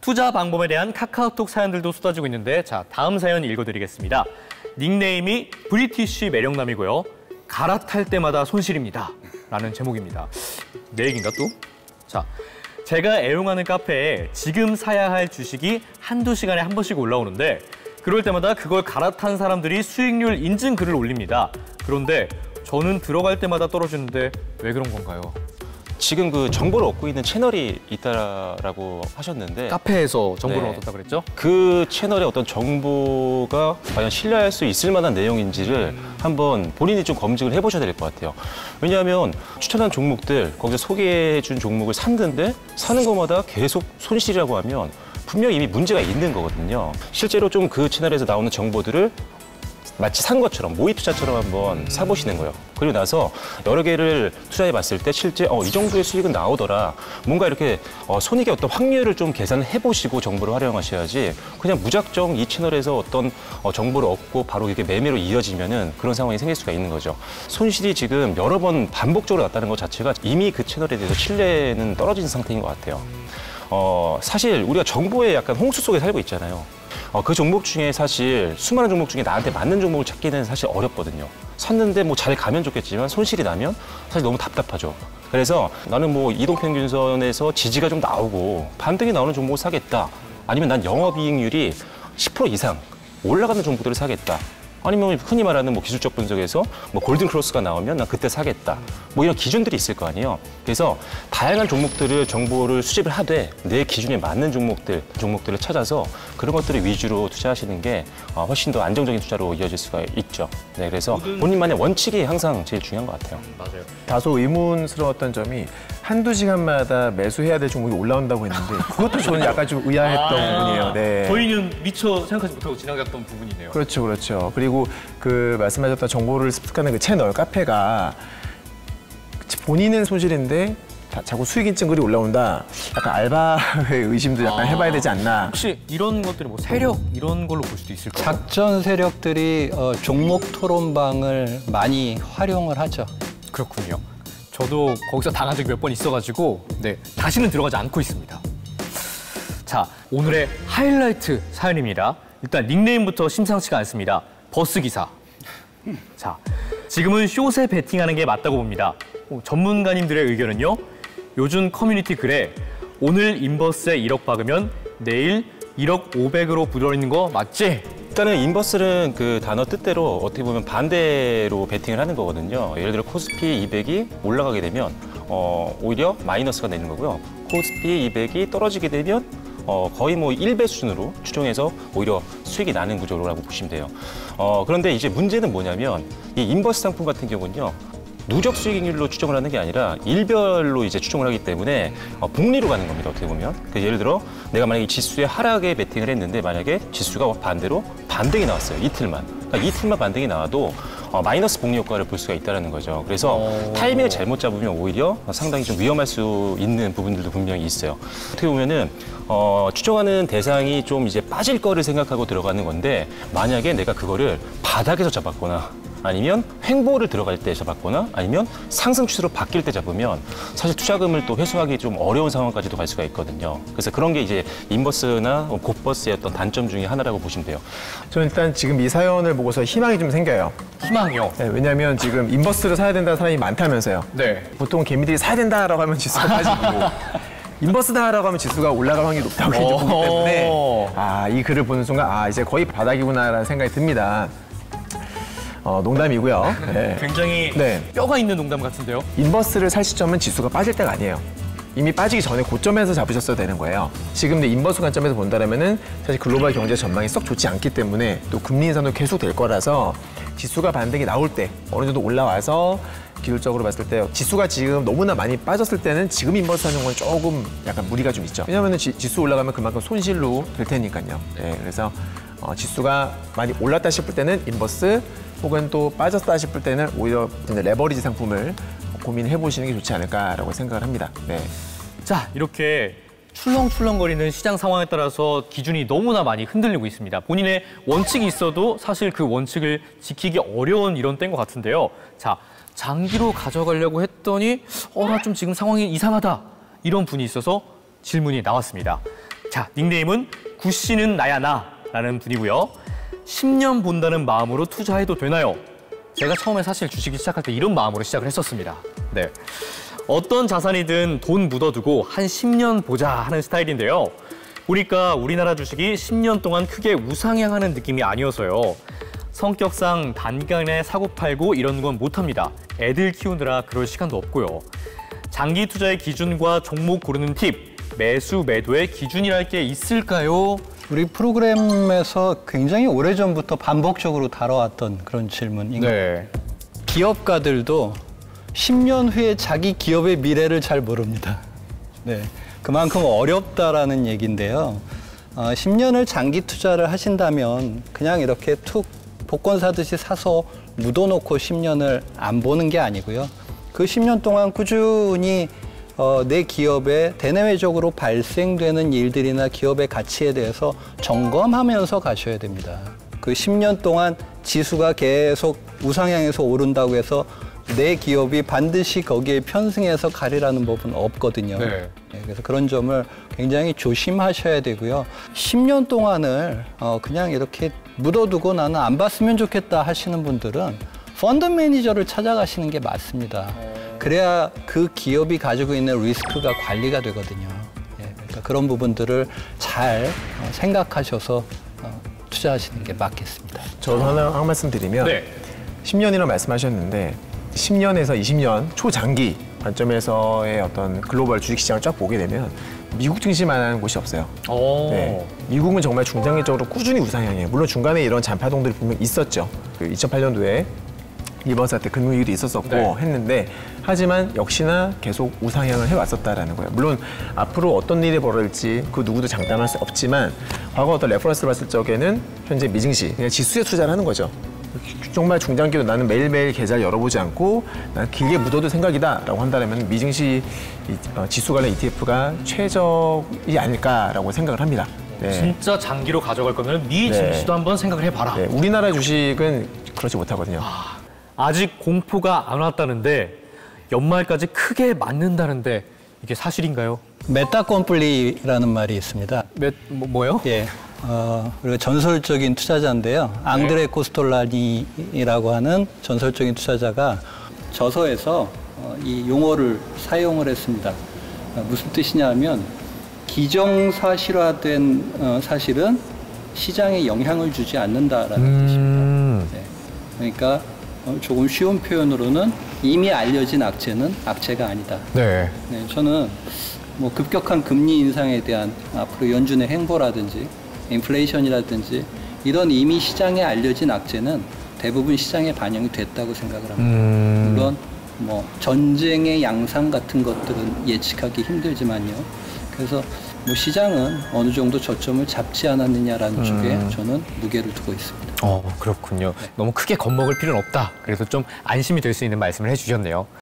투자 방법에 대한 카카오톡 사연들도 쏟아지고 있는데 자, 다음 사연 읽어드리겠습니다. 닉네임이 브리티쉬 매력남이고요. 갈아탈 때마다 손실입니다. 라는 제목입니다. 내 얘기인가 또? 자, 제가 애용하는 카페에 지금 사야 할 주식이 한두 시간에 한 번씩 올라오는데 그럴 때마다 그걸 갈아탄 사람들이 수익률 인증 글을 올립니다. 그런데 저는 들어갈 때마다 떨어지는데 왜 그런 건가요? 지금 그 정보를 얻고 있는 채널이 있다라고 하셨는데 카페에서 정보를 얻었다 그랬죠? 그 채널의 어떤 정보가 과연 신뢰할 수 있을 만한 내용인지를 한번 본인이 좀 검증을 해보셔야 될 것 같아요. 왜냐하면 추천한 종목들, 거기서 소개해준 종목을 샀는데 사는 것마다 계속 손실이라고 하면 분명히 이미 문제가 있는 거거든요. 실제로 좀 그 채널에서 나오는 정보들을 마치 산 것처럼 모의 투자처럼 한번 사보시는 거예요. 그리고 나서 여러 개를 투자해 봤을 때 실제 이 정도의 수익은 나오더라. 뭔가 이렇게 손익의 어떤 확률을 좀 계산을 해보시고 정보를 활용하셔야지 그냥 무작정 이 채널에서 어떤 정보를 얻고 바로 이게 매매로 이어지면은 그런 상황이 생길 수가 있는 거죠. 손실이 지금 여러 번 반복적으로 났다는 것 자체가 이미 그 채널에 대해서 신뢰는 떨어진 상태인 것 같아요. 사실 우리가 정보에 약간 홍수 속에 살고 있잖아요. 그 종목 중에 사실 수많은 종목 중에 나한테 맞는 종목을 찾기는 사실 어렵거든요. 샀는데 뭐 잘 가면 좋겠지만 손실이 나면 사실 너무 답답하죠. 그래서 나는 뭐 이동평균선에서 지지가 좀 나오고 반등이 나오는 종목을 사겠다. 아니면 난 영업이익률이 10% 이상 올라가는 종목들을 사겠다. 아니면 흔히 말하는 뭐 기술적 분석에서 뭐 골든 크로스가 나오면 난 그때 사겠다. 뭐 이런 기준들이 있을 거 아니에요. 그래서 다양한 종목들을 정보를 수집을 하되 내 기준에 맞는 종목들을 찾아서 그런 것들을 위주로 투자하시는 게 훨씬 더 안정적인 투자로 이어질 수가 있죠. 네, 그래서 본인만의 원칙이 항상 제일 중요한 것 같아요. 맞아요. 다소 의문스러웠던 점이 한두 시간마다 매수해야 될 종목이 올라온다고 했는데 그것도 저는 약간 좀 의아했던 부분이에요. 네. 저희는 미처 생각하지 못하고 지나갔던 부분이네요. 그렇죠, 그렇죠. 그리고 그 말씀하셨던 정보를 습득하는 그 채널, 카페가 본인은 손실인데 자꾸 수익 인증 글이 올라온다. 약간 알바의 의심도 약간 해봐야 되지 않나. 혹시 이런 것들이 뭐 세력 이런 걸로 볼 수도 있을까요? 작전 세력들이 종목 토론방을 많이 활용을 하죠. 그렇군요. 저도 거기서 당한 적이 몇 번 있어가지고 다시는 들어가지 않고 있습니다. 자, 오늘의 하이라이트 사연입니다. 일단 닉네임부터 심상치가 않습니다. 버스기사. 자, 지금은 숏에 베팅하는 게 맞다고 봅니다. 전문가님들의 의견은요. 요즘 커뮤니티 글에 오늘 인버스에 1억 박으면 내일 1억 500으로 불어있는 거 맞지? 일단은 인버스는 그 단어 뜻대로 어떻게 보면 반대로 베팅을 하는 거거든요. 예를 들어 코스피 200이 올라가게 되면 오히려 마이너스가 되는 거고요. 코스피 200이 떨어지게 되면 거의 뭐 1배 수준으로 추정해서 오히려 수익이 나는 구조라고 보시면 돼요. 그런데 이제 문제는 뭐냐면 이 인버스 상품 같은 경우는요. 누적 수익률로 추정을 하는 게 아니라 일별로 이제 추정을 하기 때문에 복리로 가는 겁니다. 어떻게 보면. 예를 들어 내가 만약에 지수에 하락에 베팅을 했는데 만약에 지수가 반대로 반등이 나왔어요. 이틀만. 그러니까 이틀만 반등이 나와도 마이너스 복리 효과를 볼 수가 있다는 거죠. 그래서 타이밍을 잘못 잡으면 오히려 상당히 좀 위험할 수 있는 부분들도 분명히 있어요. 어떻게 보면은 추정하는 대상이 좀 이제 빠질 거를 생각하고 들어가는 건데 만약에 내가 그거를 바닥에서 잡았거나 아니면 횡보를 들어갈 때 잡았거나 아니면 상승 추세로 바뀔 때 잡으면 사실 투자금을 또 회수하기 좀 어려운 상황까지도 갈 수가 있거든요. 그래서 그런 게 이제 인버스나 곧버스의 어떤 단점 중에 하나라고 보시면 돼요. 저는 일단 지금 이 사연을 보고서 희망이 좀 생겨요. 희망이요? 네, 왜냐하면 지금 인버스를 사야 된다는 사람이 많다면서요. 네. 보통 개미들이 사야 된다라고 하면 지수가 빠지고 인버스다라고 하면 지수가 올라갈 확률이 높다고 이제 보기 때문에 이 글을 보는 순간 이제 거의 바닥이구나라는 생각이 듭니다. 농담이고요. 네. 굉장히 뼈가 있는 농담 같은데요? 인버스를 살 시점은 지수가 빠질 때가 아니에요. 이미 빠지기 전에 고점에서 잡으셨어야 되는 거예요. 지금 인버스 관점에서 본다면은 사실 글로벌 경제 전망이 썩 좋지 않기 때문에 또 금리 인상도 계속 될 거라서 지수가 반등이 나올 때 어느 정도 올라와서 기술적으로 봤을 때 지수가 지금 너무나 많이 빠졌을 때는 지금 인버스 하는 건 조금 약간 무리가 좀 있죠. 왜냐하면 지수 올라가면 그만큼 손실로 될 테니까요. 네, 그래서 지수가 많이 올랐다 싶을 때는 인버스 혹은 또 빠졌다 싶을 때는 오히려 레버리지 상품을 고민해 보시는 게 좋지 않을까라고 생각을 합니다. 네. 자, 이렇게 출렁출렁거리는 시장 상황에 따라서 기준이 너무나 많이 흔들리고 있습니다. 본인의 원칙이 있어도 사실 그 원칙을 지키기 어려운 이런 때인 것 같은데요. 자, 장기로 가져가려고 했더니 나 좀 지금 상황이 이상하다. 이런 분이 있어서 질문이 나왔습니다. 자, 닉네임은 구씨는 나야 나라는 분이고요. 10년 본다는 마음으로 투자해도 되나요? 제가 처음에 사실 주식이 시작할 때 이런 마음으로 시작을 했었습니다. 네. 어떤 자산이든 돈 묻어두고 한 10년 보자 하는 스타일인데요. 보니까 우리나라 주식이 10년 동안 크게 우상향하는 느낌이 아니어서요. 성격상 단기간에 사고팔고 이런 건 못합니다. 애들 키우느라 그럴 시간도 없고요. 장기 투자의 기준과 종목 고르는 팁, 매수, 매도의 기준이랄 게 있을까요? 우리 프로그램에서 굉장히 오래전부터 반복적으로 다뤄왔던 그런 질문인 네. 기업가들도 10년 후에 자기 기업의 미래를 잘 모릅니다. 네, 그만큼 어렵다라는 얘기인데요. 10년을 장기 투자를 하신다면 그냥 이렇게 툭 복권 사듯이 사서 묻어놓고 10년을 안 보는 게 아니고요. 그 10년 동안 꾸준히 내 기업에 대내외적으로 발생되는 일들이나 기업의 가치에 대해서 점검하면서 가셔야 됩니다. 그 10년 동안 지수가 계속 우상향해서 오른다고 해서 내 기업이 반드시 거기에 편승해서 가리라는 법은 없거든요. 네. 네, 그래서 그런 점을 굉장히 조심하셔야 되고요. 10년 동안을 그냥 이렇게 묻어두고 나는 안 봤으면 좋겠다 하시는 분들은 펀드 매니저를 찾아가시는 게 맞습니다. 그래야 그 기업이 가지고 있는 리스크가 관리가 되거든요. 예, 그러니까 그런 부분들을 잘 생각하셔서 투자하시는 게 맞겠습니다. 저도 하나 한 말씀 드리면 네. 10년이라고 말씀하셨는데 10년에서 20년 초장기 관점에서의 어떤 글로벌 주식시장을 쫙 보게 되면 미국 증시만한 곳이 없어요. 네. 미국은 정말 중장기적으로 꾸준히 우상향해요. 물론 중간에 이런 잔파동들이 분명 있었죠. 그 2008년도에 리번 사태 금융위기도 있었었고 네. 했는데 하지만 역시나 계속 우상향을 해왔었다라는 거예요. 물론 앞으로 어떤 일이 벌어질지 그 누구도 장담할 수 없지만 과거 어떤 레퍼런스를 봤을 적에는 현재 미증시, 그냥 지수에 투자를 하는 거죠. 정말 중장기로 나는 매일매일 계좌를 열어보지 않고 난 길게 묻어둘 생각이다라고 한다면 미증시 지수 관련 ETF가 최적이 아닐까라고 생각을 합니다. 네. 진짜 장기로 가져갈 거면 미 증시도 한번 생각을 해봐라. 네. 우리나라 주식은 그렇지 못하거든요. 아직 공포가 안 왔다는데 연말까지 크게 맞는다는데 이게 사실인가요? 메타컴플리라는 말이 있습니다. 뭐요? 예. 우리가 전설적인 투자자인데요. 앙드레 코스톨라니라고 하는 전설적인 투자자가 저서에서 이 용어를 사용을 했습니다. 무슨 뜻이냐면 기정사실화된 사실은 시장에 영향을 주지 않는다라는 뜻입니다. 네. 그러니까 조금 쉬운 표현으로는 이미 알려진 악재는 악재가 아니다. 네. 네, 저는 뭐 급격한 금리 인상에 대한 앞으로 연준의 행보라든지 인플레이션이라든지 이런 이미 시장에 알려진 악재는 대부분 시장에 반영이 됐다고 생각을 합니다. 물론 뭐 전쟁의 양상 같은 것들은 예측하기 힘들지만요. 그래서 뭐 시장은 어느 정도 저점을 잡지 않았느냐라는 쪽에 저는 무게를 두고 있습니다. 그렇군요. 너무 크게 겁먹을 필요는 없다. 그래서 좀 안심이 될 수 있는 말씀을 해주셨네요.